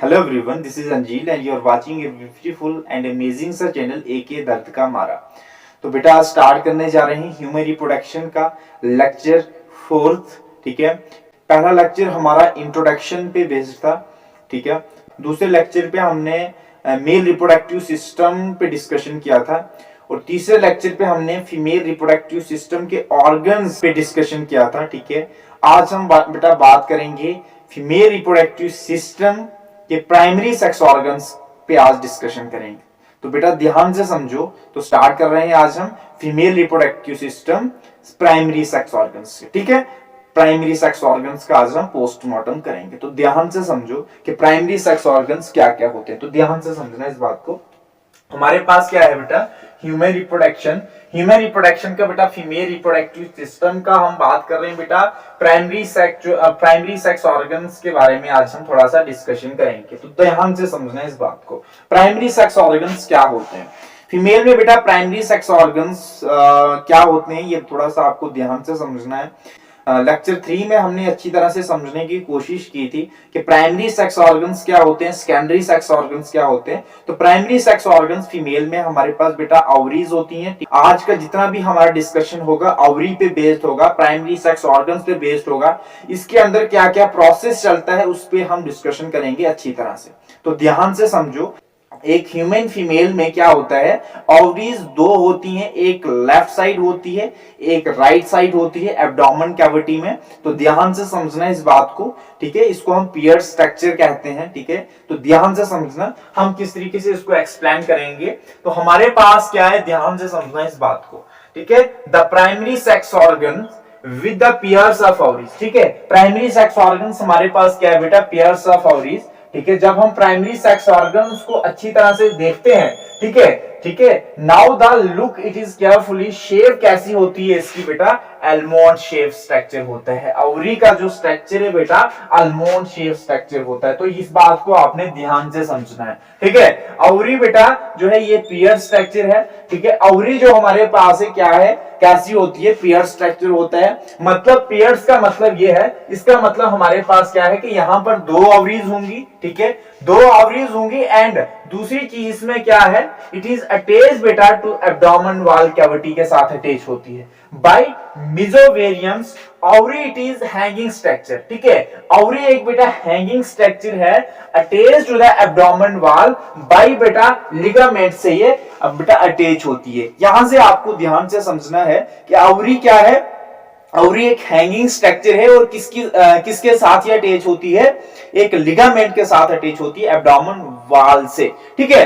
Hello everyone, this is Anjil and you are watching a beautiful and amazing सा channel AK दर्द का मारा। तो बेटा आज स्टार्ट करने जा रहे हैं ह्यूमन रिप्रोडक्शन का लेक्चर फोर्थ। ठीक है, पहला लेक्चर हमारा इंट्रोडक्शन पे बेस्ड था। ठीक है, दूसरे लेक्चर पे हमने मेल रिप्रोडक्टिव सिस्टम पे डिस्कशन किया था और तीसरे लेक्चर पे हमने फीमेल रिप्रोडक्टिव सिस्टम के ऑर्गन्स पे डिस्कशन किया था। ठीक है, आज हम बेटा बात करेंगे फीमेल रिप्रोडक्टिव सिस्टम के प्राइमरी सेक्स ऑर्गन्स पे आज डिस्कशन करेंगे। तो बेटा ध्यान से समझो। तो स्टार्ट कर रहे हैं आज हम female reproductive system primary sex organs से। ठीक है, प्राइमरी सेक्स ऑर्गन्स का आज हम पोस्टमार्टम करेंगे। तो ध्यान से समझो कि प्राइमरी सेक्स ऑर्गन्स क्या क्या होते हैं। तो ध्यान से समझना इस बात को। हमारे पास क्या है बेटा, ह्यूमन रिप्रोडक्शन का बेटा फीमेल रिप्रोडक्टिव सिस्टम का हम बात कर रहे हैं बेटा। प्राइमरी सेक्स ऑर्गन्स के बारे में आज हम थोड़ा सा डिस्कशन करेंगे। तो ध्यान से समझना इस बात को। प्राइमरी सेक्स ऑर्गन्स क्या होते हैं फीमेल में बेटा, प्राइमरी सेक्स ऑर्गन्स क्या होते हैं ये थोड़ा सा आपको ध्यान से समझना है। लेक्चर 3 में हमने अच्छी तरह से समझने की कोशिश की थी कि प्राइमरी सेक्स ऑर्गन्स क्या होते हैं, सेकेंडरी सेक्स ऑर्गन्स क्या होते हैं। तो प्राइमरी सेक्स ऑर्गन्स फीमेल में हमारे पास बेटा ओवरीज होती हैं। आज का जितना भी हमारा डिस्कशन होगा ओवरी पे बेस्ड होगा, प्राइमरी सेक्स ऑर्गन्स पे बेस्ड होगा। इसके अंदर क्या क्या प्रोसेस चलता है उस पे हम डिस्कशन करेंगे अच्छी तरह से। तो ध्यान से समझो, एक ह्यूमन फीमेल में क्या होता है, ओवरीज दो होती हैं, एक लेफ्ट साइड होती है, एक राइट साइड होती है एब्डोमेन कैविटी में। तो ध्यान से समझना इस बात को। ठीक है, इसको हम पियर स्ट्रक्चर कहते हैं। ठीक है, तो ध्यान से समझना हम किस तरीके से इसको एक्सप्लेन करेंगे। तो हमारे पास क्या है, ध्यान से समझना इस बात को। ठीक है, the primary sex organ with the pairs of ovaries. ठीक है, प्राइमरी सेक्स ऑर्गन्स हमारे पास क्या है बेटा, पेयर्स ऑफ ओवरीज। ठीक है, जब हम प्राइमरी सेक्स ऑर्गन्स को अच्छी तरह से देखते हैं, ठीक है, now the look it is carefully, shape कैसी होती है इसकी बेटा, almond शेप स्ट्रक्चर होता है। ओवरी का जो स्ट्रक्चर है बेटा almond शेप स्ट्रक्चर होता है। तो इस बात को आपने ध्यान से समझना है। ठीक है, ओवरी बेटा जो है ये पेयर स्ट्रक्चर है। ठीक है, ओवरी जो हमारे पास है क्या है, कैसी होती है, पेयर स्ट्रक्चर होता है। मतलब पेयर्स का मतलब ये है, इसका मतलब हमारे पास क्या है कि यहाँ पर दो ओवरीज होंगी। ठीक है, दो ओवरीज होंगी एंड दूसरी चीज इसमें क्या है, इट इज अटैच बेटा टू एब्डोमेन वॉल कैविटी के साथ अटैच होती है by mesovariums. Ovary it is hanging structure. ठीक है, ओवरी एक बेटा हैंगिंग स्ट्रक्चर है attach to the abdomen wall by बेटा लिगामेंट से ये बेटा अटैच होती है। यहां से आपको ध्यान से समझना है कि ओवरी क्या है, ओवरी एक हैंगिंग स्ट्रक्चर है और किसके साथ ये अटैच होती है, एक लिगामेंट के साथ अटैच होती है एब्डोमेन वॉल से। ठीक है,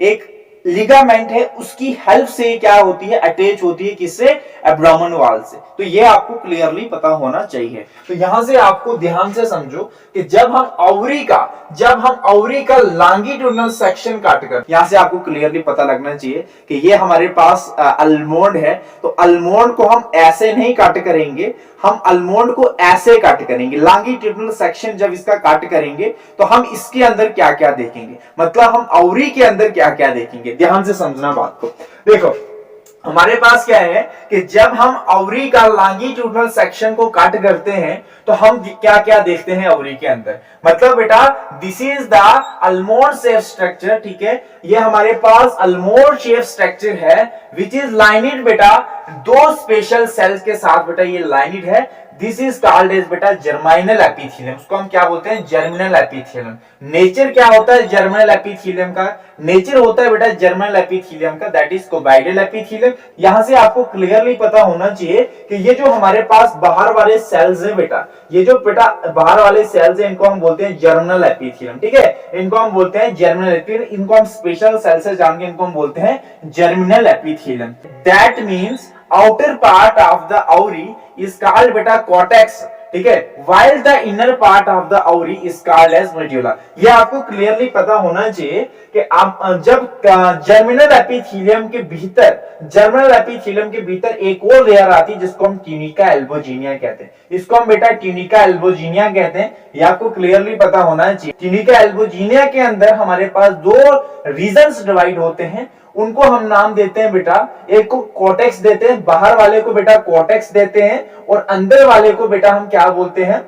एक लिगामेंट है उसकी हेल्प से क्या होती है, अटैच होती है किससे, एब्डोमेन वॉल से। तो ये आपको क्लियरली पता होना चाहिए। तो यहां से आपको ध्यान से समझो कि जब हम ओवरी का लॉन्गिट्यूडिनल सेक्शन काटकर, यहां से आपको क्लियरली पता लगना चाहिए कि ये हमारे पास अल्मोंड है। तो अल्मोंड को हम ऐसे नहीं काट करेंगे, हम अल्मोंड को ऐसे काट करेंगे। लॉन्गिट्यूडिनल सेक्शन जब इसका काट करेंगे तो हम इसके अंदर क्या क्या देखेंगे, मतलब हम ओवरी के अंदर क्या क्या देखेंगे। ध्यान से समझना बात को। देखो हमारे पास क्या है कि जब हम ओवरी का लॉन्गिट्यूडिनल सेक्शन को काट करते हैं तो हम क्या क्या देखते हैं ओवरी के अंदर, मतलब बेटा this is the almond shape structure. ठीक है, ये हमारे पास अल्मोंड शेप स्ट्रक्चर है विच इज लाइनेड बेटा दो स्पेशल सेल्स के साथ बेटा ये लाइनेड है। दिस इज कॉल्ड एज बेटा जर्मिनल एपिथेलियम। उसको हम क्या बोलते हैं, जर्मिनल एपिथेलियम। नेचर क्या होता है जर्मिनल एपिथेलियम का, नेचर होता है बेटा जर्मिनल एपिथेलियम का दैट इज कोबाइडल एपिथेलियम। यहां से आपको क्लियरली पता होना चाहिए कि ये जो हमारे पास बाहर वाले सेल्स हैं बेटा, ये जो बेटा बाहर वाले सेल्स हैं इनको हम बोलते हैं जर्मिनल एपिथेलियम। ठीक है, इनको हम बोलते हैं जर्मिनल एपिथेलियम। इनको हम स्पेशल सेल से जान के इनको हम बोलते हैं germinal epithelium. That means outer part of the ovary is called beta cortex। ठीक है, while the inner part of the ovary is called as medulla। ये आपको क्लियरली पता होना चाहिए कि आप जब जर्मिनल एपिथेलियम के भीतर एक और लेयर आती है जिसको हम ट्यूनिका एल्बोजिनिया कहते हैं। इसको हम बेटा ट्यूनिका एल्बोजिनिया कहते हैं। ये आपको क्लियरली पता होना चाहिए। ट्यूनिका एल्बोजिनिया के अंदर हमारे पास दो रीजन्स डिवाइड होते हैं, उनको हम नाम देते हैं बेटा, एक को कोर्टेक्स देते हैं, बाहर वाले को बेटा कोर्टेक्स देते हैं और अंदर वाले को बेटा हम क्या बोलते हैं,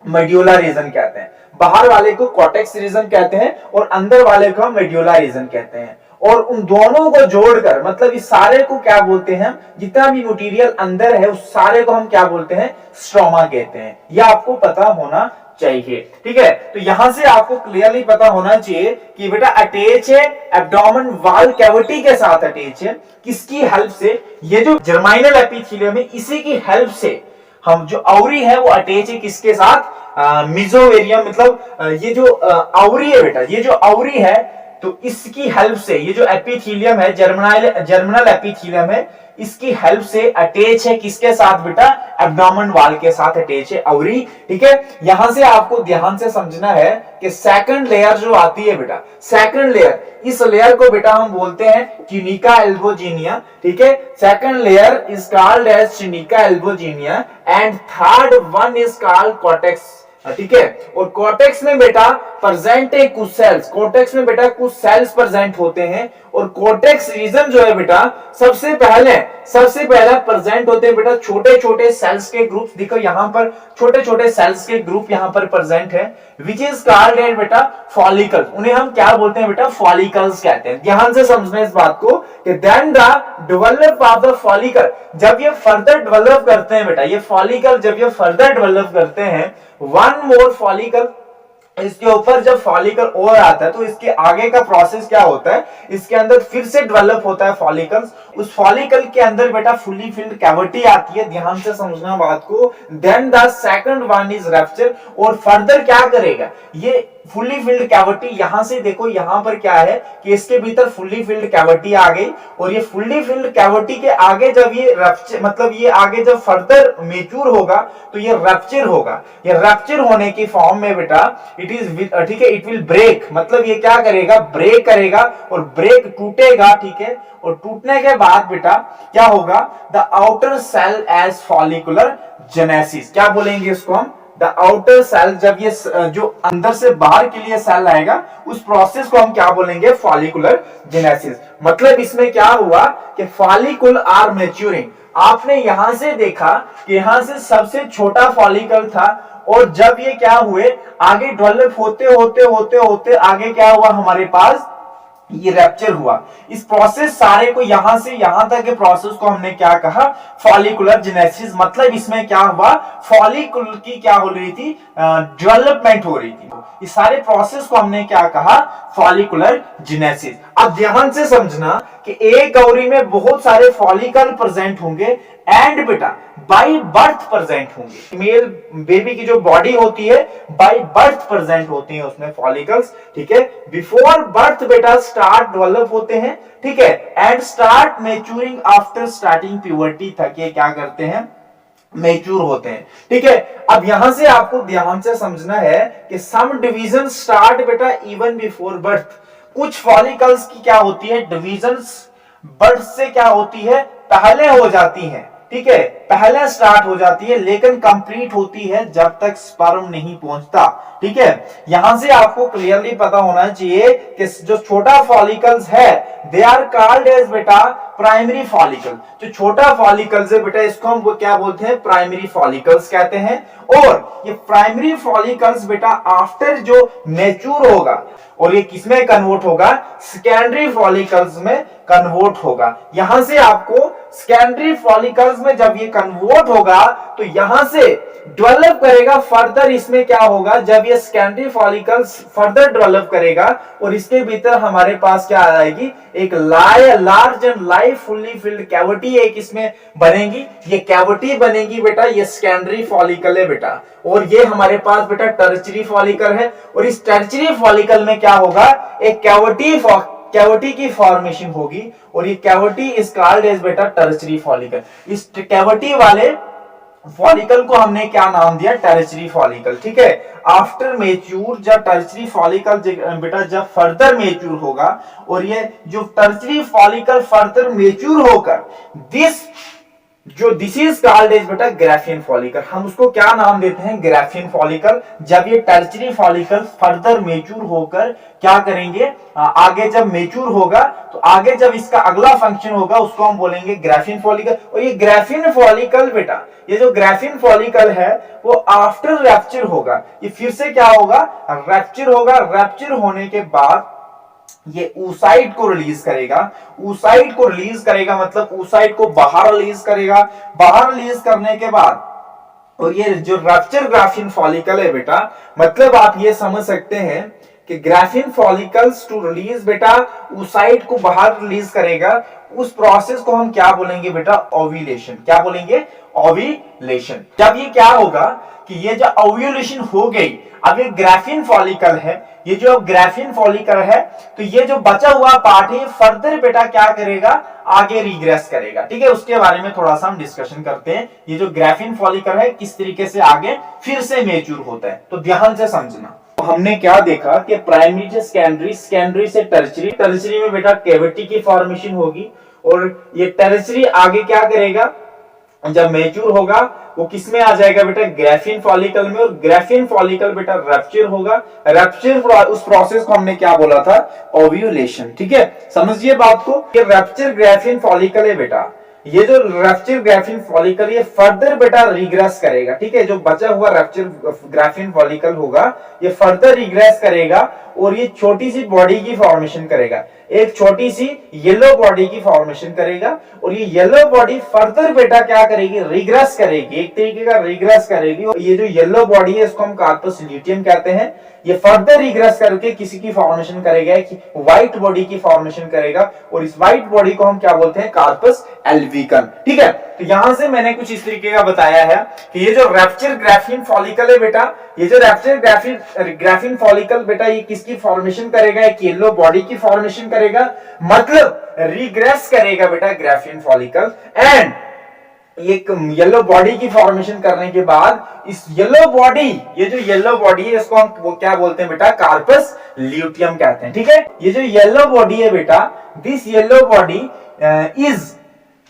मेड्यूलर रीजन कहते हैं। बाहर वाले को कॉर्टेक्स रीजन कहते हैं और अंदर वाले को मेड्यूलर रीजन कहते हैं। और उन दोनों को जोड़कर मतलब इस सारे को क्या बोलते हैं, जितना भी मटेरियल अंदर है उस सारे को हम क्या बोलते हैं, स्ट्रोमा कहते हैं। यह आपको पता होना चाहिए, ठीक है। तो यहां से आपको क्लियरली पता होना चाहिए कि बेटा अटैच है एब्डोमेन वॉल कैविटी के साथ अटैच है। किसकी हेल्प से, ये जो जर्माइनल एपिथेलियम है इसी की हेल्प से हम जो आवरी है वो अटैच है किसके साथ, मिजोवेरियम मतलब ये जो आवरी है बेटा, ये जो आवरी है तो इसकी हेल्प से ये जो एपिथेलियम है जर्मिनल एपिथेलियम है इसकी हेल्प से अटैच है किसके साथ बेटा, एब्डोमेन वॉल के साथ अटैच है आवरी, ठीक है। यहां से आपको ध्यान से समझना है कि सेकंड लेयर जो आती है बेटा, सेकंड लेयर, इस लेयर को बेटा हम बोलते हैं ट्यूनिका एल्बोजिनिया, ठीक है। Second layer is called as tunica albuginea and third one is called cortex, ठीक है। और कॉर्टेक्स में बेटा प्रेजेंट है कुछ सेल्स, कॉर्टेक्स में बेटा कुछ सेल्स प्रेजेंट होते हैं। और कॉर्टेक्स रीजन जो है बेटा सबसे पहले प्रेजेंट होते हैं बेटा छोटे छोटे सेल्स के ग्रुप्स। देखो यहां पर छोटे छोटे सेल्स के ग्रुप यहां पर प्रेजेंट है, विच इज कॉल्ड एज बेटा फॉलिकल्स। उन्हें हम क्या बोलते हैं बेटा, फॉलिकल्स कहते हैं। ध्यान से समझना इस बात को कि then the develop of the follicle, जब ये फर्दर डेवलप करते हैं बेटा, ये फॉलिकल जब ये फर्दर डेवलप करते हैं, वन मोर फॉलिकल, इसके ऊपर जब फॉलिकल और आता है तो इसके आगे का प्रोसेस क्या होता है, इसके अंदर फिर से डेवलप होता है फॉलिकल्स। उस फॉलिकल के अंदर बेटा फुली फिल्ड कैविटी आती है, ध्यान से समझना बात को। Then the second one is rupture, और फर्दर क्या करेगा ये फुली फिल्ड कैविटी, यहां से देखो यहां पर क्या है कि इसके भीतर फुली फिल्ड कैविटी आ गई, और ये फुली फिल्ड कैविटी के आगे जब ये रप्चर मतलब ये आगे जब फर्दर मेच्योर होगा तो ये रप्चर होगा। ये रप्चर होने की फॉर्म में बेटा इट इज, ठीक है, इट विल ब्रेक, मतलब ये क्या करेगा, ब्रेक करेगा और ब्रेक टूटेगा, ठीक है। और टूटने के बाद बेटा क्या होगा, the outer cell as follicular genesis, क्या बोलेंगे इसको हम, द आउटर सेल, जब ये जो अंदर से बाहर के लिए सेल आएगा उस प्रोसेस को हम क्या बोलेंगे, फॉलिकुलर जेनेसिस। मतलब इसमें क्या हुआ कि फॉलिकल आर मैच्योरिंग। आपने यहां से देखा कि यहां से सबसे छोटा फॉलिकल था, और जब ये क्या हुए आगे डेवलप होते होते होते होते आगे क्या हुआ हमारे पास, ये रैप्चर हुआ। इस प्रोसेस सारे को यहां से यहां तक के प्रोसेस को हमने क्या कहा, फॉलिकुलर जेनेसिस। मतलब इसमें क्या हुआ, फॉलिकल की क्या हो रही थी, डेवलपमेंट हो रही थी। इस सारे प्रोसेस को हमने क्या कहा, फॉलिकुलर जेनेसिस। अब ध्यान से समझना कि एक ओवरी में बहुत सारे फॉलिकल प्रेजेंट होंगे एंड बेटा बाई बर्थ प्रेजेंट होंगे। मेल बेबी की जो बॉडी होती है बाई बर्थ प्रेजेंट होती है उसमें फॉलिकल्स, ठीक है। बिफोर बर्थ बेटा स्टार्ट डेवलप होते हैं, ठीक है, and start maturing after starting puberty तक ये क्या करते हैं, मैच्योर होते हैं, ठीक है। अब यहां से आपको ध्यान से समझना है कि सम डिवीजन स्टार्ट बेटा इवन बिफोर बर्थ। कुछ फॉलिकल्स की क्या होती है, डिवीजन्स बर्थ से क्या होती है, पहले हो जाती है, ठीक है, पहले स्टार्ट हो जाती है, लेकिन कंप्लीट होती है जब तक स्पर्म नहीं पहुंचता, ठीक है। यहां से आपको क्लियरली पता होना चाहिए कि जो छोटा फॉलिकल्स है दे आर कॉल्ड एज बेटा प्राइमरी फॉलिकल। जो छोटा फॉलिकल्स है बेटा इसको हम क्या बोलते हैं, प्राइमरी फॉलिकल्स कहते हैं। और ये प्राइमरी फॉलिकल्स बेटा आफ्टर जो मैच्योर होगा और ये किसमें कन्वर्ट होगा, सेकेंडरी फॉलिकल्स में कन्वर्ट होगा। यहां से आपको सेकेंडरी फॉलिकल्स में जब ये कन्वर्ट होगा तो यहां से डेवलप करेगा फर्दर। इसमें क्या होगा, जब ये सेकेंडरी फॉलिकल्स फर्दर डेवलप करेगा और इसके भीतर हमारे पास क्या आएगी, एक large and live fully filled cavity एक इसमें बनेगी। ये कैविटी बनेगी बेटा, ये सेकेंडरी फॉलिकल है बेटा, और ये हमारे पास बेटा टर्चियरी फॉलिकल है। और इस टर्चियरी फॉलिकल में क्या होगा, एक कैविटी की फॉर्मेशन होगी, और ये कैविटी इज कॉल्ड एज बेटा टर्चियरी फॉलिकल। इस कैविटी वाले फॉलिकल को हमने क्या नाम दिया, टर्चियरी फॉलिकल, ठीक है। आफ्टर मैच्योर, जब टर्चियरी फॉलिकल बेटा जब फर्दर मैच्योर होगा, और ये जो टर्चियरी फॉलिकल फर्दर मैच्योर होकर दिस जो दिस इज कॉल्ड एज बेटा ग्राफियन फॉलिकल, हम उसको क्या नाम देते हैं, ग्राफियन फॉलिकल। जब ये टर्चरी फॉलिकल फर्दर मेच्योर होकर क्या करेंगे, आगे जब मेच्योर होगा तो आगे जब इसका अगला फंक्शन होगा उसको हम बोलेंगे ग्राफियन फॉलिकल। और ये ग्राफियन फॉलिकल बेटा, ये जो ग्राफियन फॉलिकल है वो आफ्टर रैप्चर होगा, ये फिर से क्या होगा, रैप्चर होगा। रैप्चर होने के बाद ये oocyte को रिलीज करेगा, oocyte को रिलीज करेगा मतलब oocyte को बाहर रिलीज करेगा। बाहर रिलीज करने के बाद, और ये जो रप्चर ग्राफियन फॉलिकल है बेटा, मतलब आप ये समझ सकते हैं कि ग्राफियन फॉलिकल्स टू रिलीज बेटा oocyte को बाहर रिलीज करेगा। उस प्रोसेस को हम क्या बोलेंगे बेटा, ओव्यूलेशन। क्या बोलेंगे, ओव्यूलेशन। जब ये क्या होगा कि ये जो ओव्यूलेशन हो गई, अब ये ग्राफियन फॉलिकल है, ये जो ग्राफियन फॉलिकल है, तो ये जो बचा हुआ पार्ट है फर्दर बेटा क्या करेगा, आगे रिग्रेस करेगा। ठीक है, उसके बारे में थोड़ा सा हम डिस्कशन करते हैं। ये जो ग्राफियन फॉलिकल है किस तरीके से आगे फिर से मेच्योर होता है, तो ध्यान से समझना। तो हमने क्या देखा कि प्राइमरी से सेकेंडरी, सेकेंडरी से टर्चरी, टर्चरी में बेटा कैविटी की फॉर्मेशन होगी, और ये टर्चरी आगे क्या करेगा, जब मेच्योर होगा वो किस में आ जाएगा बेटा, ग्राफियन फॉलिकल में। और ग्राफियन फॉलिकल बेटा रप्चर होगा। रप्चर उस प्रोसेस को हमने क्या बोला था, ओव्यूलेशन। ठीक है, समझिए बात को। ये रप्चर ग्राफियन फॉलिकल है बेटा, ये जो रप्चर ग्राफियन फॉलिकल ये फर्दर बेटा रिग्रेस करेगा। ठीक है, जो बचा हुआ रप्चर ग्राफियन फॉलिकल होगा ये फर्दर रिग्रेस करेगा और ये छोटी सी बॉडी की फॉर्मेशन करेगा, एक छोटी सी येलो बॉडी की फॉर्मेशन करेगा। और ये येलो बॉडी फर्दर बेटा क्या करेगी, रिग्रेस करेगी, एक तरीके का रिग्रेस करेगी। और ये जो येलो बॉडी है इसको हम कार्पस ल्यूटियम कहते हैं। ये फर्दर रिग्रेस करके किसी की फॉर्मेशन करेगा, कि व्हाइट बॉडी की फॉर्मेशन करेगा, और इस व्हाइट बॉडी को हम क्या बोलते हैं, कार्पस एल्बिकम। ठीक है, तो यहां से मैंने कुछ इस तरीके का बताया है कि ये जो रप्चर ग्राफियन फॉलिकल है बेटा, ये जो रप्चर ग्राफियन फॉलिकल बेटा ये किसकी फॉर्मेशन करेगा, एक येलो बॉडी की फॉर्मेशन करेगा, मतलब रिग्रेस करेगा बेटा ग्राफियन फॉलिकल। एंड एक येलो बॉडी की फॉर्मेशन करने के बाद इस येलो बॉडी, ये जो येलो बॉडी है इसको हम वो क्या बोलते हैं बेटा, कार्पस ल्यूटियम कहते हैं। ठीक है, ये जो येलो बॉडी है बेटा, this yellow body is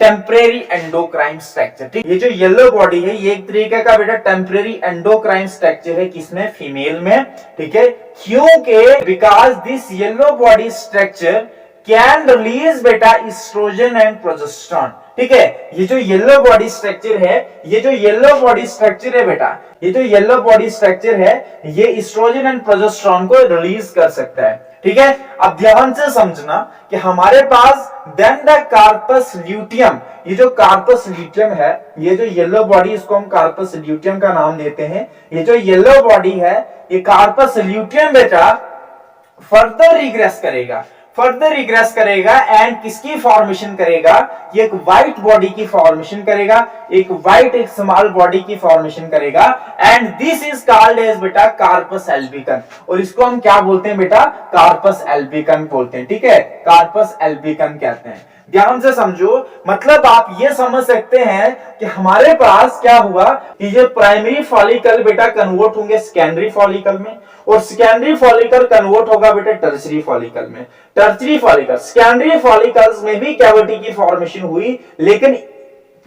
temporary endocrine structure. ठीक, ये जो येलो बॉडी है ये एक तरीके का बेटा टेम्परेरी एंडोक्राइन स्ट्रक्चर है, किसमें, फीमेल में। ठीक है, क्योंकि because this yellow body structure can release बेटा एस्ट्रोजन एंड प्रोजेस्टेरोन। ठीक है, ये जो येलो बॉडी स्ट्रक्चर है, ये जो येलो बॉडी स्ट्रक्चर है बेटा, ये जो येलो बॉडी स्ट्रक्चर है ये एस्ट्रोजन एंड प्रोजेस्टेरोन को रिलीज कर सकता है। ठीक है, अब ध्यान से समझना कि हमारे पास देन द कार्पस ल्यूटियम, ये जो कार्पस ल्यूटियम है, ये जो येलो बॉडी इसको हम कार्पस ल्यूटियम का नाम देते हैं। ये जो येलो बॉडी है ये कार्पस ल्यूटियम बेटा फर्दर रिग्रेस करेगा, फर्दर रिग्रेस करेगा एंड किसकी फॉर्मेशन करेगा, ये एक व्हाइट बॉडी की फॉर्मेशन करेगा, एक व्हाइट एक स्मॉल बॉडी की फॉर्मेशन करेगा। And this is called as बेटा कार्पस एल्बिकम, और इसको हम क्या बोलते हैं बेटा, कार्पस एल्बिकम बोलते हैं। ठीक है, कार्पस एल्बिकम कहते हैं। ध्यान से समझो, मतलब आप ये समझ सकते हैं कि हमारे पास क्या हुआ कि ये प्राइमरी फॉलिकल बेटा कन्वर्ट होंगे सेकेंडरी फॉलिकल में, और सेकेंडरी फॉलिकल कन्वर्ट होगा बेटा टर्शियरी फॉलिकल में। टर्शियरी फॉलिकल, सेकेंडरी फॉलिकल्स में भी कैविटी की फॉर्मेशन हुई लेकिन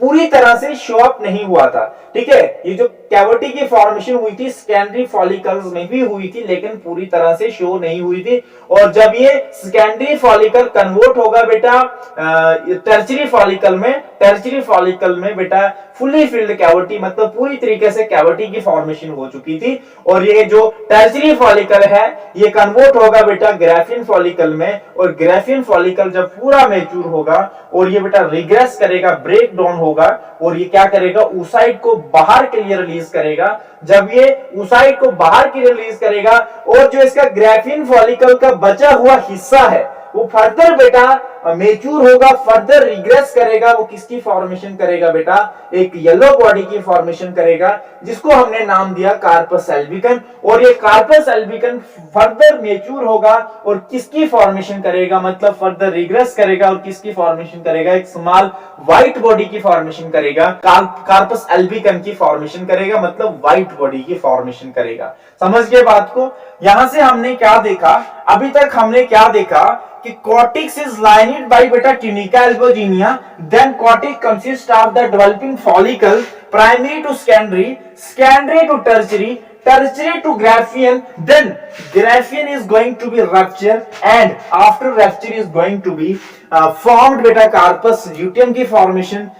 पूरी तरह से शो अप नहीं हुआ था। ठीक है, ये जो कैविटी की फॉर्मेशन हुई थी सेकेंडरी फॉलिकल्स में भी हुई थी लेकिन पूरी तरह से शो नहीं हुई थी। और जब ये सेकेंडरी फॉलिकल कन्वर्ट होगा बेटा टर्शियरी फॉलिकल में, टर्शियरी फॉलिकल में बेटा फुली फिल्ड कैविटी, मतलब पूरी तरीके से कैविटी की फॉर्मेशन हो चुकी थी। और ये जो टर्शियरी फॉलिकल है ये कन्वर्ट होगा बेटा ग्राफियन फॉलिकल में, और ग्राफियन फॉलिकल जब पूरा मैच्योर होगा और ये बेटा रिग्रेस करेगा, ब्रेक डाउन होगा, और ये क्या करेगा, oocyte को बाहर के लिए रिलीज करेगा। जब ये oocyte को बाहर के लिए रिलीज करेगा और जो इसका ग्राफियन फॉलिकल का बचा हुआ हिस्सा है वो फर्दर बेटा मेच्योर होगा, फर्दर रिग्रेस करेगा, वो किसकी फॉर्मेशन करेगा बेटा, एक येलो बॉडी की फॉर्मेशन करेगा जिसको हमने नाम दिया कार्पस एल्बिकम। और ये कार्पस एल्बिकम फर्दर मेच्योर होगा और किसकी फॉर्मेशन करेगा, मतलब फर्दर रिग्रेस करेगा और किसकी फॉर्मेशन करेगा, एक स्मॉल व्हाइट बॉडी की फॉर्मेशन करेगा, कार्पस एल्बिकम की फॉर्मेशन करेगा, मतलब व्हाइट बॉडी की फॉर्मेशन करेगा। समझ गए बात को। यहां से हमने क्या देखा, अभी तक हमने क्या देखा कि cortex is line defined by beta tunica albuginea, then cortex consists of the developing follicle, primary to secondary, secondary to tertiary, tertiary to Graafian, then Graafian is going to be rupture, and after rupture is going to be formed beta carpus luteum की formation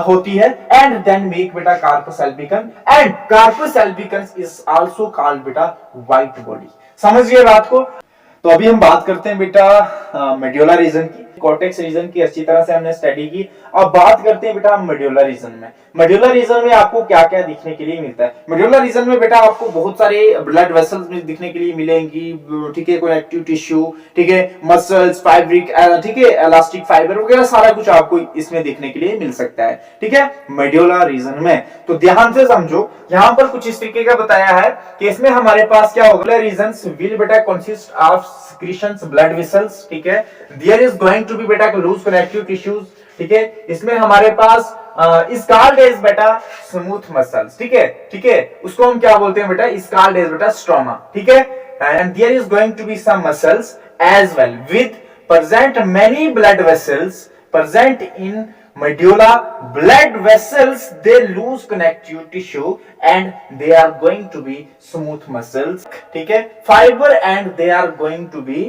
होती है, and then make beta carpus albicans, and carpus albicans is also called beta white body। समझिए बात को। तो अभी हम बात करते हैं बेटा मेड्यूला रीजन की, कॉर्टेक्स रीजन की अच्छी तरह से हमने स्टडी की। अब बात करते हैं बेटा मेड्यूला रीजन में। मेड्यूला रीजन में आपको क्या क्या दिखने के लिए मिलता है? मेड्यूला रीजन में बेटा आपको बहुत सारे ब्लड वेसल्स में दिखने के लिए मिलेंगी, ठीक है, कनेक्टिव टिश्यू, ठीक है, मसल्स, फाइब्रिक, ठीक है, इलास्टिक फाइबर वगैरह सारा कुछ आपको इसमें देखने के लिए मिल सकता है, ठीक है, मेड्यूला रीजन में। तो ध्यान से समझो, यहाँ पर कुछ इस तरीके का बताया है कि इसमें हमारे पास क्या होगा, रीजन्स विल बेटा consist of secretions blood vessels, ठीक है, there is going to be बेटा loose connective tissues, ठीक है, इसमें हमारे पास is called as बेटा smooth muscles, ठीक है, ठीक है, उसको हम क्या बोलते हैं बेटा, is called as बेटा stroma, ठीक है, and there is going to be some muscles as well with present many blood vessels present in medulla, blood vessels they lose connective tissue and they are going to be smooth muscles, ठीक है, fiber and they are going to be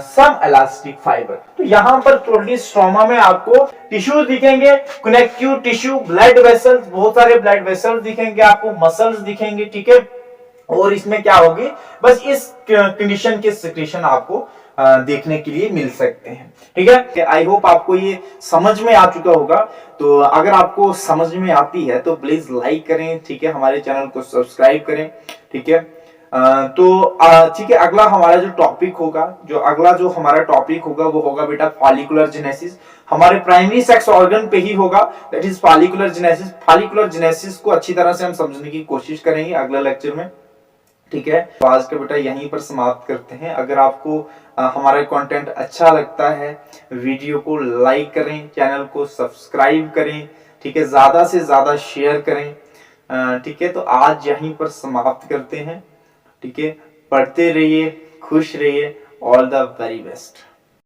some elastic fiber। तो यहाँ पर totally stroma में आपको tissues दिखेंगे, connective tissue, blood vessels, बहुत सारे ब्लड वेसल्स दिखेंगे आपको, मसल्स दिखेंगे, ठीक है, और इसमें क्या होगी, बस इस कंडीशन के सिक्रेशन आपको देखने के लिए मिल सकते हैं, ठीक है। आई होप आपको ये समझ में आ चुका होगा। तो अगर आपको समझ में आती है तो प्लीज लाइक करें, ठीक है, हमारे चैनल को सब्सक्राइब करें, ठीक है। ठीक है, अगला हमारा जो टॉपिक होगा, जो हमारा टॉपिक होगा वो होगा बेटा फॉलिकुलर जेनेसिस। हमारे प्राइमरी सेक्स ऑर्गन पे ही होगा, that is follicular genesis. Follicular genesis को अच्छी तरह से हम समझने की कोशिश करेंगे अगले लेक्चर में, ठीक है। तो आज का बेटा यहीं पर समाप्त करते हैं। अगर आपको हमारा कंटेंट अच्छा लगता है, वीडियो को लाइक करें, चैनल को सब्सक्राइब करें, ठीक है, ज्यादा से ज्यादा शेयर करें, ठीक है। तो आज यहीं पर समाप्त करते हैं, ठीक है। पढ़ते रहिए, खुश रहिए, ऑल द वेरी बेस्ट।